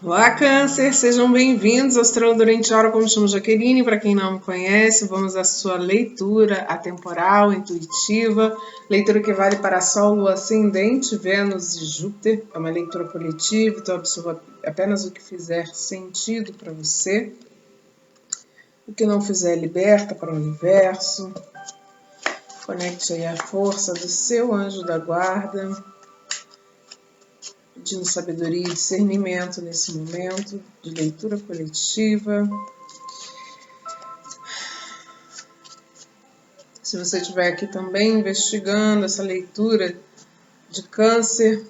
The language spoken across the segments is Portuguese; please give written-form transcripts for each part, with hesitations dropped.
Olá, Câncer! Sejam bem-vindos ao Astrologia Durante a Hora, como chamo Jaqueline. Para quem não me conhece, vamos à sua leitura atemporal, intuitiva, leitura que vale para Sol, Lua, Ascendente, Vênus e Júpiter. É uma leitura coletiva, então absorva apenas o que fizer sentido para você. O que não fizer, liberta para o universo. Conecte aí a força do seu anjo da guarda, pedindo sabedoria e discernimento nesse momento de leitura coletiva. Se você estiver aqui também investigando essa leitura de Câncer,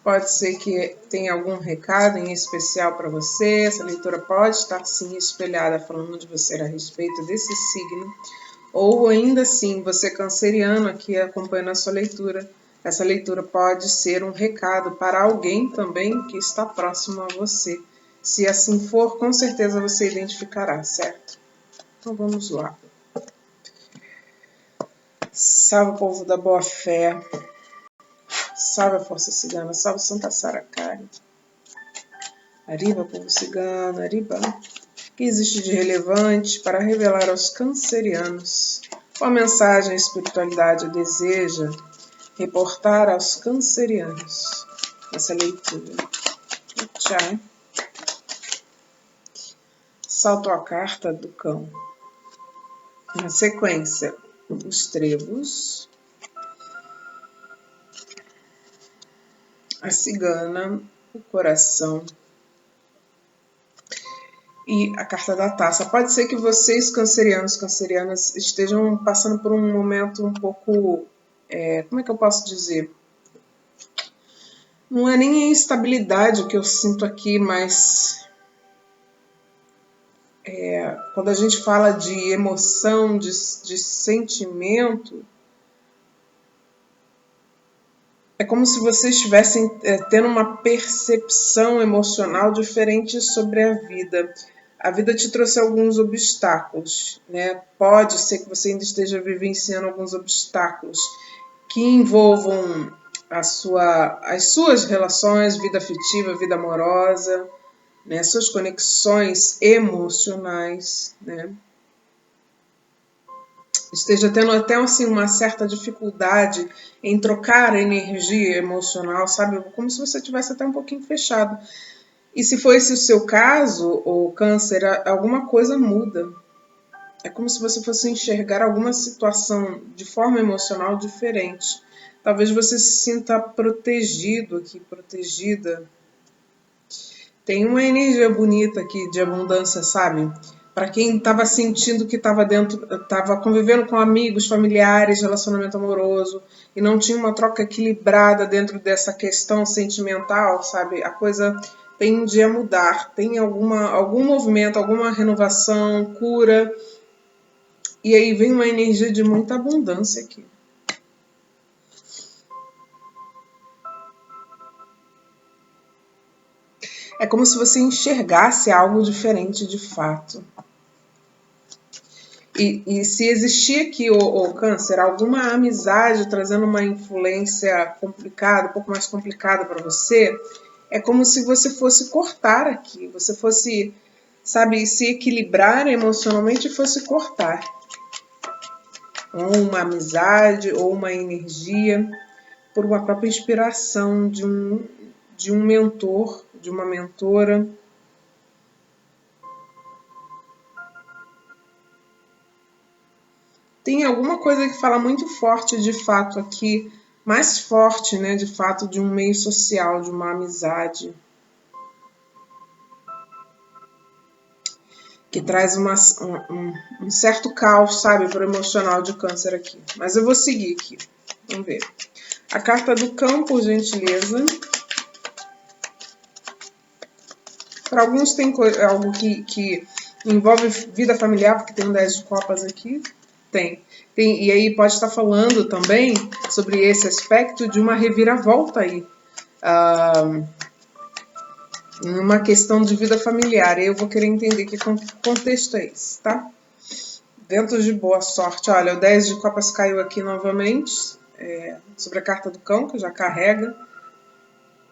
pode ser que tenha algum recado em especial para você. Essa leitura pode estar sim espelhada falando de você a respeito desse signo, ou ainda assim, você canceriano aqui acompanhando a sua leitura, essa leitura pode ser um recado para alguém também que está próximo a você. Se assim for, com certeza você identificará, certo? Então vamos lá. Salve o povo da boa fé. Salve a força cigana, salve Santa Saracari. Arriba, povo cigano, arriba. O que existe de relevante para revelar aos cancerianos? Qual mensagem a espiritualidade deseja reportar aos cancerianos nessa leitura? Tchau. Salto a carta do cão. Na sequência, os trevos, a cigana, o coração e a carta da taça. Pode ser que vocês, cancerianos, cancerianas, estejam passando por um momento um pouco, como é que eu posso dizer? Não é nem a instabilidade que eu sinto aqui, mas quando a gente fala de emoção, de sentimento, é como se vocês estivessem tendo uma percepção emocional diferente sobre a vida. A vida te trouxe alguns obstáculos, né? Pode ser que você ainda esteja vivenciando alguns obstáculos que envolvam as suas relações, vida afetiva, vida amorosa, né? Suas conexões emocionais, né? Esteja tendo até assim, uma certa dificuldade em trocar energia emocional, sabe? Como se você tivesse até um pouquinho fechado. E se for esse o seu caso, ou câncer, alguma coisa muda. É como se você fosse enxergar alguma situação de forma emocional diferente. Talvez você se sinta protegido aqui, protegida. Tem uma energia bonita aqui de abundância, sabe? Para quem estava sentindo que estava convivendo com amigos, familiares, relacionamento amoroso, e não tinha uma troca equilibrada dentro dessa questão sentimental, sabe? A coisa tende a mudar, tem algum movimento, alguma renovação, cura, e aí vem uma energia de muita abundância aqui. É como se você enxergasse algo diferente de fato. E se existir aqui, o câncer, alguma amizade trazendo uma influência complicada, um pouco mais complicada para você, é como se você fosse cortar aqui, você fosse, sabe, se equilibrar emocionalmente e fosse cortar. Ou uma amizade, ou uma energia, por uma própria inspiração de um mentor, de uma mentora. Tem alguma coisa que fala muito forte de fato aqui, mais forte, né, de fato, de um meio social, de uma amizade, que traz um certo caos, sabe, para o emocional de câncer aqui. Mas eu vou seguir aqui, vamos ver. A carta do cão, por gentileza. Para alguns tem algo que envolve vida familiar, porque tem um 10 de copas aqui. Tem. E aí pode estar falando também sobre esse aspecto de uma reviravolta aí. Uma questão de vida familiar. Eu vou querer entender que contexto é esse, tá? Ventos de boa sorte. Olha, o 10 de copas caiu aqui novamente. Sobre a carta do cão, que já carrega.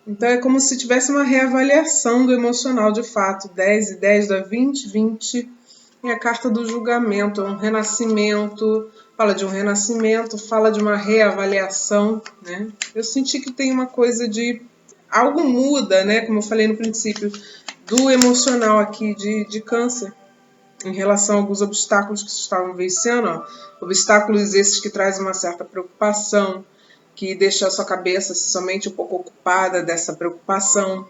Então é como se tivesse uma reavaliação do emocional de fato. 10 e 10 dá 20, 20 é a carta do julgamento, é um renascimento, fala de um renascimento, fala de uma reavaliação, né? Eu senti que tem uma coisa de algo muda, né? Como eu falei no princípio, do emocional aqui de câncer, em relação a alguns obstáculos que estavam vencendo, ó. Obstáculos esses que trazem uma certa preocupação, que deixa a sua cabeça somente um pouco ocupada dessa preocupação.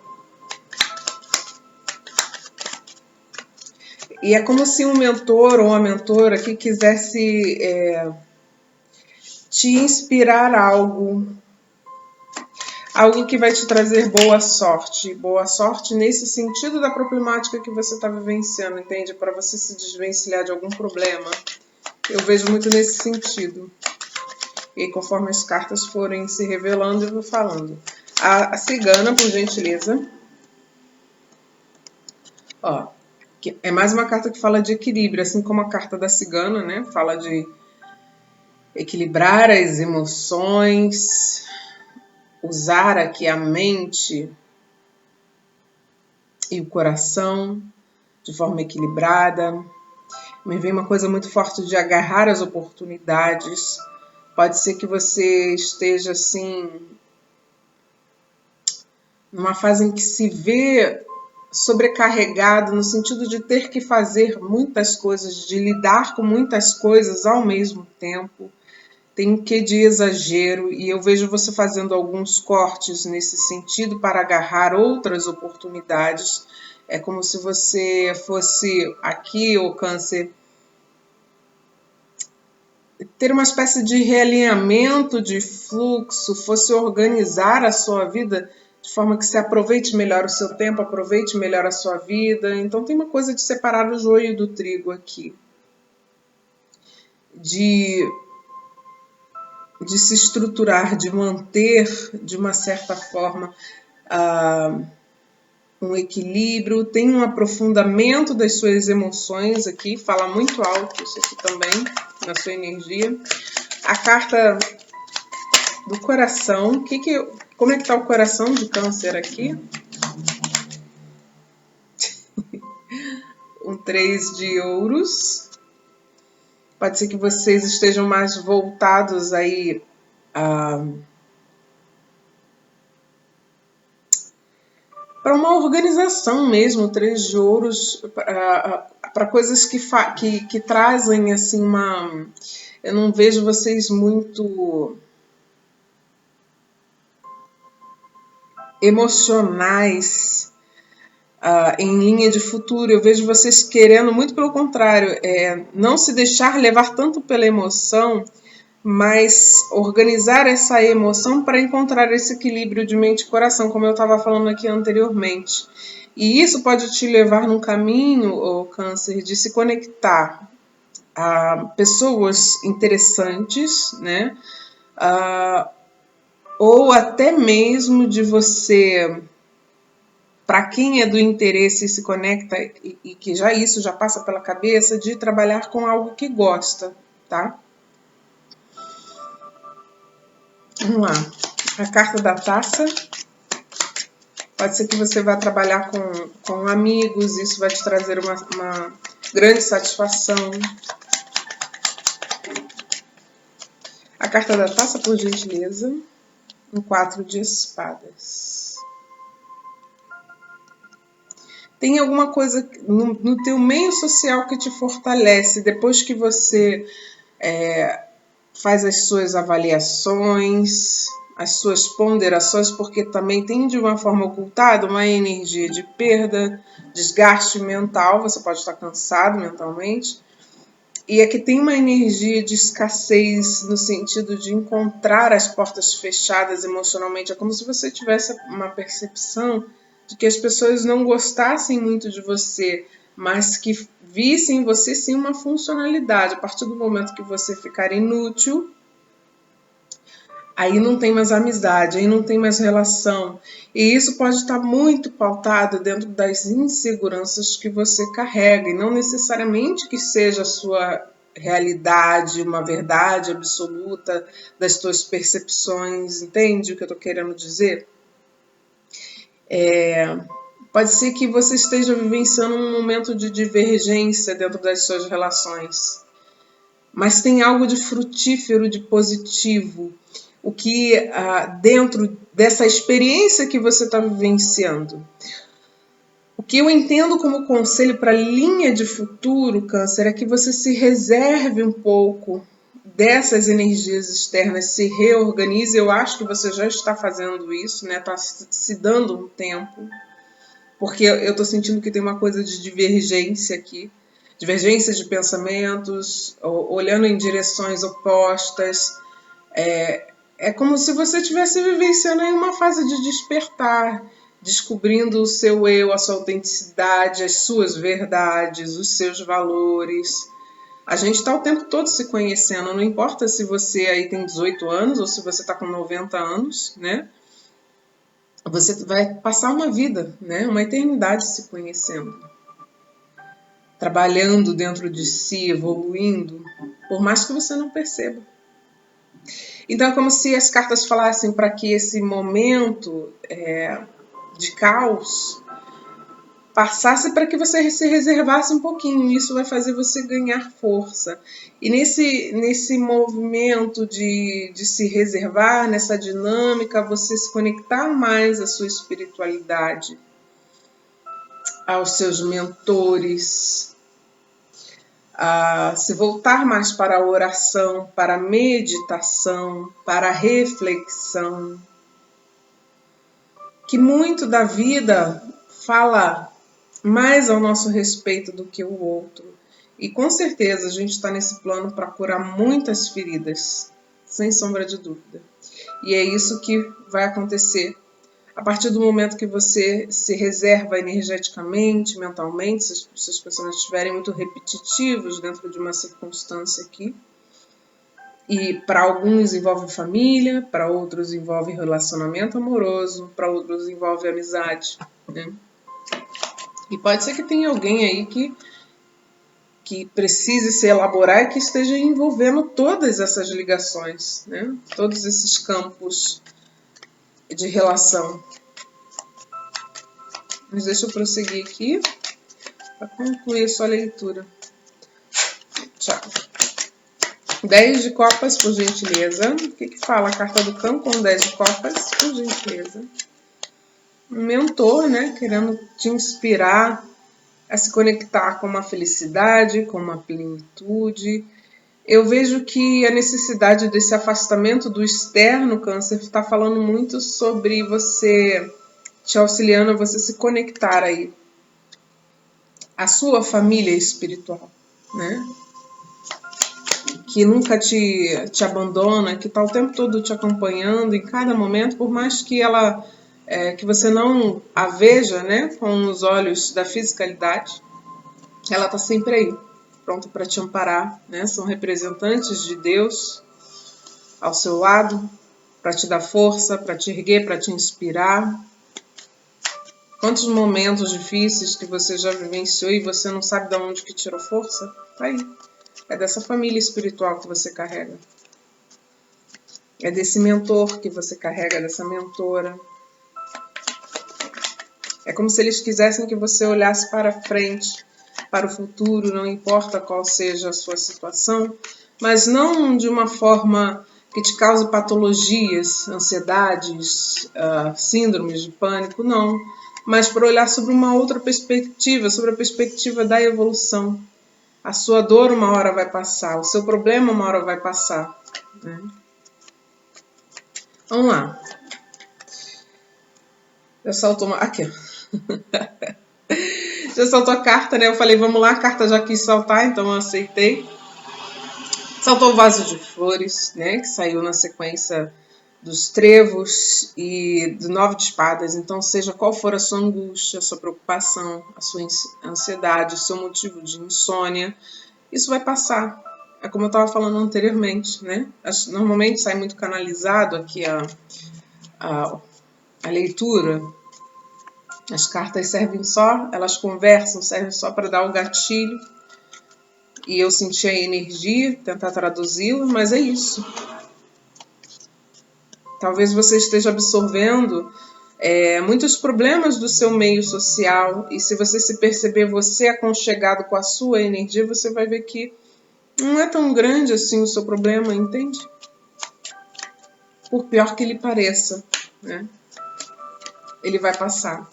E é como se um mentor ou uma mentora que quisesse te inspirar algo que vai te trazer boa sorte nesse sentido da problemática que você está vivenciando, entende? Para você se desvencilhar de algum problema. Eu vejo muito nesse sentido. E aí, conforme as cartas forem se revelando, eu vou falando. A cigana, por gentileza. Ó, é mais uma carta que fala de equilíbrio, assim como a carta da cigana, né? Fala de equilibrar as emoções, usar aqui a mente e o coração de forma equilibrada. Me vem uma coisa muito forte de agarrar as oportunidades. Pode ser que você esteja assim numa fase em que se vê sobrecarregado no sentido de ter que fazer muitas coisas, de lidar com muitas coisas ao mesmo tempo. Tem um quê de exagero e eu vejo você fazendo alguns cortes nesse sentido para agarrar outras oportunidades. É como se você fosse aqui, o Câncer, ter uma espécie de realinhamento de fluxo, fosse organizar a sua vida de forma que você aproveite melhor o seu tempo, aproveite melhor a sua vida. Então tem uma coisa de separar o joio do trigo aqui. De se estruturar, de manter de uma certa forma um equilíbrio, tem um aprofundamento das suas emoções aqui, fala muito alto isso aqui também, na sua energia. A carta do coração, como é que tá o coração de Câncer aqui? Um 3 de ouros. Pode ser que vocês estejam mais voltados aí para uma organização mesmo, 3 de ouros, para coisas que trazem assim uma... Eu não vejo vocês muito emocionais em linha de futuro. Eu vejo vocês querendo, muito pelo contrário, não se deixar levar tanto pela emoção, mas organizar essa emoção para encontrar esse equilíbrio de mente e coração, como eu estava falando aqui anteriormente. E isso pode te levar num caminho, ô Câncer, de se conectar a pessoas interessantes, né? Ou até mesmo de você, para quem é do interesse e se conecta e que isso já passa pela cabeça, de trabalhar com algo que gosta, tá? Vamos lá. A carta da taça. Pode ser que você vá trabalhar com amigos, isso vai te trazer uma grande satisfação. A carta da taça, por gentileza. Um 4 de espadas. Tem alguma coisa no teu meio social que te fortalece depois que você faz as suas avaliações, as suas ponderações, porque também tem de uma forma ocultada uma energia de perda, desgaste mental, você pode estar cansado mentalmente, e aqui tem uma energia de escassez no sentido de encontrar as portas fechadas emocionalmente. É como se você tivesse uma percepção de que as pessoas não gostassem muito de você, mas que vissem em você sim uma funcionalidade. A partir do momento que você ficar inútil, aí não tem mais amizade, aí não tem mais relação. E isso pode estar muito pautado dentro das inseguranças que você carrega, e não necessariamente que seja a sua realidade, uma verdade absoluta das suas percepções, entende o que eu estou querendo dizer? Pode ser que você esteja vivenciando um momento de divergência dentro das suas relações, mas tem algo de frutífero, de positivo, o que dentro dessa experiência que você está vivenciando. O que eu entendo como conselho para a linha de futuro, Câncer, é que você se reserve um pouco dessas energias externas, se reorganize. Eu acho que você já está fazendo isso, né? Está se dando um tempo, porque eu estou sentindo que tem uma coisa de divergência aqui, divergência de pensamentos, olhando em direções opostas. É como se você estivesse vivenciando em uma fase de despertar, descobrindo o seu eu, a sua autenticidade, as suas verdades, os seus valores. A gente está o tempo todo se conhecendo, não importa se você aí tem 18 anos ou se você está com 90 anos, né? Você vai passar uma vida, né? Uma eternidade se conhecendo, trabalhando dentro de si, evoluindo, por mais que você não perceba. Então é como se as cartas falassem para que esse momento de caos passasse, para que você se reservasse um pouquinho. Isso vai fazer você ganhar força. E nesse movimento de se reservar, nessa dinâmica, você se conectar mais à sua espiritualidade, aos seus mentores, a se voltar mais para a oração, para a meditação, para a reflexão. Que muito da vida fala mais ao nosso respeito do que o outro. E com certeza a gente está nesse plano para curar muitas feridas, sem sombra de dúvida. E é isso que vai acontecer a partir do momento que você se reserva energeticamente, mentalmente, se os pensamentos estiverem muito repetitivos dentro de uma circunstância aqui. E para alguns envolve família, para outros envolve relacionamento amoroso, para outros envolve amizade, né? E pode ser que tenha alguém aí que precise se elaborar e que esteja envolvendo todas essas ligações, né? Todos esses campos de relação. Mas deixa eu prosseguir aqui para concluir a sua leitura. Tchau. 10 de copas, por gentileza. O que fala a carta do Cão com 10 de copas? Por gentileza. Um mentor, né? Querendo te inspirar a se conectar com uma felicidade, com uma plenitude. Eu vejo que a necessidade desse afastamento do externo, Câncer, está falando muito sobre você, te auxiliando a você se conectar aí à sua família espiritual, né? Que nunca te abandona, que está o tempo todo te acompanhando em cada momento, por mais que ela que você não a veja, né, com os olhos da fisicalidade, ela está sempre aí, pronta para te amparar, né? São representantes de Deus ao seu lado, para te dar força, para te erguer, para te inspirar. Quantos momentos difíceis que você já vivenciou e você não sabe de onde que tirou força? Tá aí. É dessa família espiritual que você carrega. É desse mentor que você carrega, dessa mentora. É como se eles quisessem que você olhasse para frente, para o futuro, não importa qual seja a sua situação, mas não de uma forma que te cause patologias, ansiedades, síndromes de pânico, não. Mas para olhar sobre uma outra perspectiva, sobre a perspectiva da evolução. A sua dor uma hora vai passar, o seu problema uma hora vai passar, né? Vamos lá. Já saltou uma... Aqui, ó. Já saltou a carta, né? Eu falei, vamos lá, a carta já quis saltar, então eu aceitei. Saltou o vaso de flores, né? Que saiu na sequência dos trevos e do 9 de espadas. Então, seja qual for a sua angústia, a sua preocupação, a sua ansiedade, o seu motivo de insônia, isso vai passar. É como eu estava falando anteriormente, né? Normalmente sai muito canalizado aqui a leitura. As cartas servem só, elas conversam, servem só para dar o gatilho. E eu senti a energia, tentar traduzi-la, mas é isso. Talvez você esteja absorvendo muitos problemas do seu meio social, e se você se perceber você aconchegado com a sua energia, você vai ver que não é tão grande assim o seu problema, entende? Por pior que lhe pareça, né? Ele vai passar.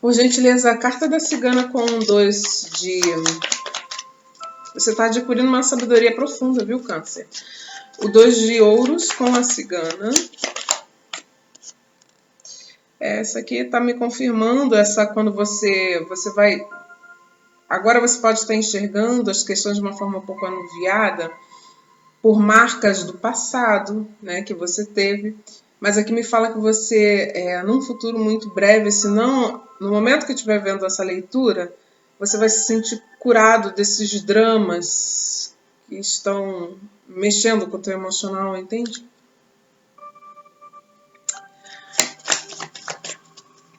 Por gentileza, a carta da cigana com 2 de... Você está adquirindo uma sabedoria profunda, viu, Câncer? O 2 de ouros com a cigana. Essa aqui está me confirmando, quando você vai... Agora você pode estar enxergando as questões de uma forma um pouco anuviada por marcas do passado, né, que você teve. Mas aqui me fala que você, num futuro muito breve, se não, no momento que estiver vendo essa leitura, você vai se sentir curado desses dramas que estão mexendo com o teu emocional, entende?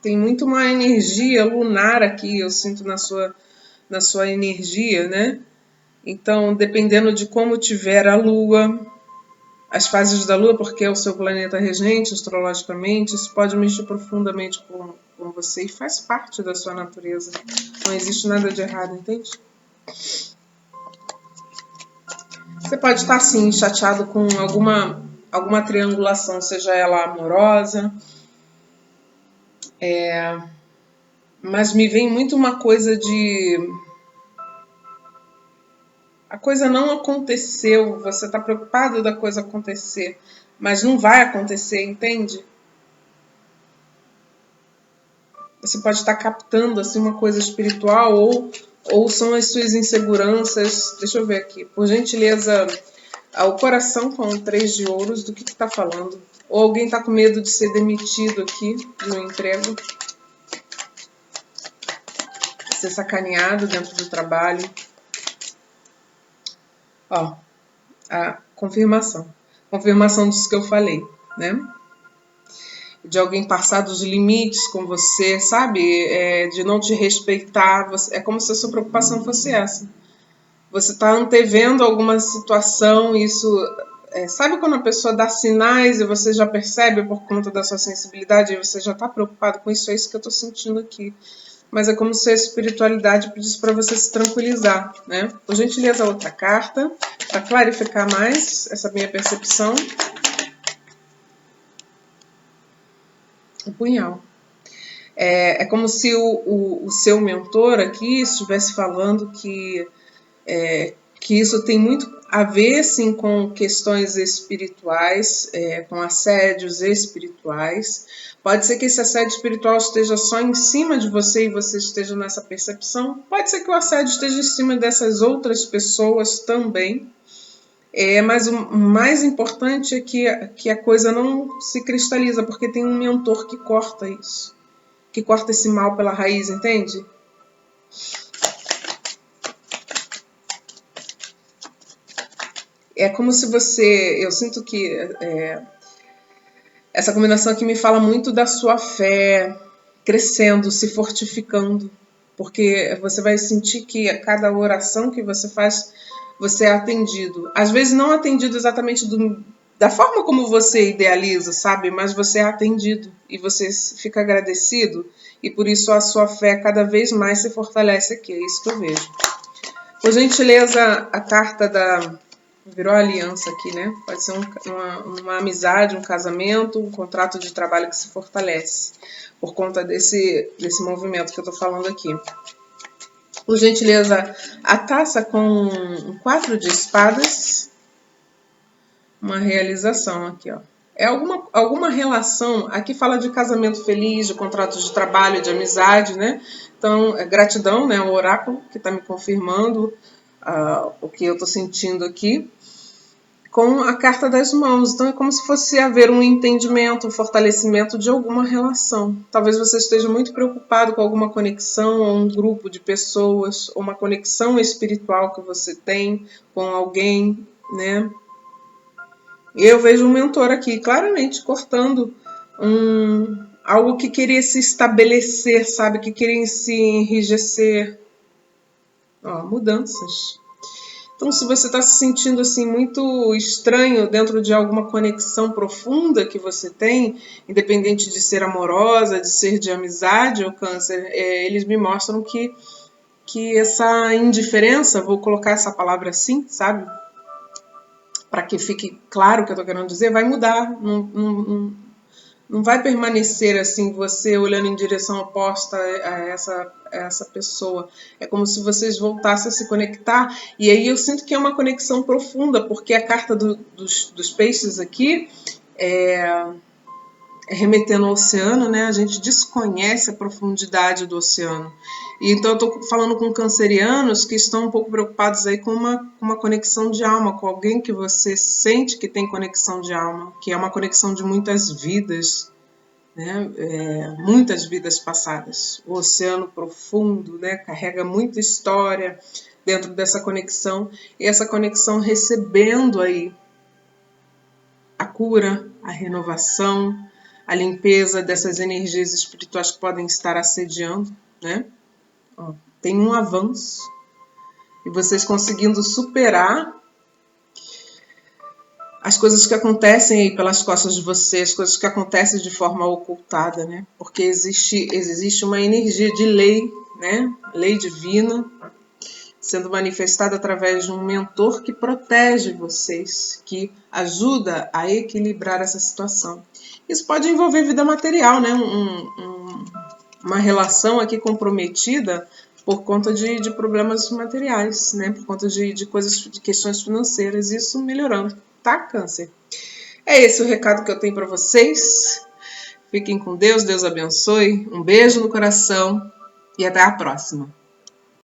Tem muito uma energia lunar aqui, eu sinto na sua energia, né? Então, dependendo de como tiver a Lua, as fases da Lua, porque é o seu planeta regente, astrologicamente, isso pode mexer profundamente com você e faz parte da sua natureza. Não existe nada de errado, entende? Você pode estar, sim, chateado com alguma triangulação, seja ela amorosa, mas me vem muito uma coisa de... A coisa não aconteceu, você está preocupado da coisa acontecer, mas não vai acontecer, entende? Você pode estar captando assim, uma coisa espiritual ou são as suas inseguranças. Deixa eu ver aqui. Por gentileza, o coração com 3 de ouros, do que está falando? Ou alguém está com medo de ser demitido aqui de um emprego? Ser sacaneado dentro do trabalho? Ó, a confirmação. Confirmação disso que eu falei, né? De alguém passar dos limites com você, sabe? De não te respeitar. É como se a sua preocupação fosse essa. Você está antevendo alguma situação, isso... sabe quando a pessoa dá sinais e você já percebe por conta da sua sensibilidade e você já está preocupado com isso? É isso que eu estou sentindo aqui. Mas é como se a espiritualidade pedisse para você se tranquilizar, né? Por gentileza, outra carta, para clarificar mais essa minha percepção. O punhal. É como se o seu mentor aqui estivesse falando que isso tem muito a ver, sim, com questões espirituais, com assédios espirituais. Pode ser que esse assédio espiritual esteja só em cima de você e você esteja nessa percepção. Pode ser que o assédio esteja em cima dessas outras pessoas também. Mas o mais importante é que a coisa não se cristaliza, porque tem um mentor que corta isso. Que corta esse mal pela raiz, entende? É como se você... Eu sinto que essa combinação aqui me fala muito da sua fé crescendo, se fortificando. Porque você vai sentir que a cada oração que você faz, você é atendido. Às vezes não atendido exatamente da forma como você idealiza, sabe? Mas você é atendido e você fica agradecido. E por isso a sua fé cada vez mais se fortalece aqui. É isso que eu vejo. Por gentileza, a carta da... Virou aliança aqui, né? Pode ser uma amizade, um casamento, um contrato de trabalho que se fortalece por conta desse movimento que eu tô falando aqui. Por gentileza, a taça com 4 de espadas. Uma realização aqui, ó. É alguma relação, aqui fala de casamento feliz, de contrato de trabalho, de amizade, né? Então, gratidão, né? O oráculo que está me confirmando o que eu estou sentindo aqui, com a carta das mãos. Então, é como se fosse haver um entendimento, um fortalecimento de alguma relação. Talvez você esteja muito preocupado com alguma conexão, ou um grupo de pessoas, ou uma conexão espiritual que você tem com alguém, né? Eu vejo um mentor aqui, claramente, cortando algo que queria se estabelecer, sabe? Que queria se enrijecer. Ó, mudanças. Então, se você está se sentindo assim muito estranho dentro de alguma conexão profunda que você tem, independente de ser amorosa, de ser de amizade ou câncer, eles me mostram que essa indiferença, vou colocar essa palavra assim, sabe? Para que fique claro o que eu estou querendo dizer, vai mudar. Não vai permanecer assim, você olhando em direção oposta a essa pessoa. É como se vocês voltassem a se conectar. E aí eu sinto que é uma conexão profunda, porque a carta dos peixes aqui remetendo ao oceano, né? A gente desconhece a profundidade do oceano. E então eu estou falando com cancerianos que estão um pouco preocupados aí com uma conexão de alma, com alguém que você sente que tem conexão de alma, que é uma conexão de muitas vidas, né? Muitas vidas passadas. O oceano profundo, né? Carrega muita história dentro dessa conexão, e essa conexão recebendo aí a cura, a renovação, a limpeza dessas energias espirituais que podem estar assediando, né? Ó, tem um avanço e vocês conseguindo superar as coisas que acontecem aí pelas costas de vocês, coisas que acontecem de forma ocultada, né? Porque existe uma energia de lei, né? Lei divina, sendo manifestada através de um mentor que protege vocês, que ajuda a equilibrar essa situação. Isso pode envolver vida material, né? Uma relação aqui comprometida por conta de problemas materiais, né? Por conta de coisas, de questões financeiras, isso melhorando, tá, Câncer? É esse o recado que eu tenho para vocês. Fiquem com Deus, Deus abençoe. Um beijo no coração e até a próxima.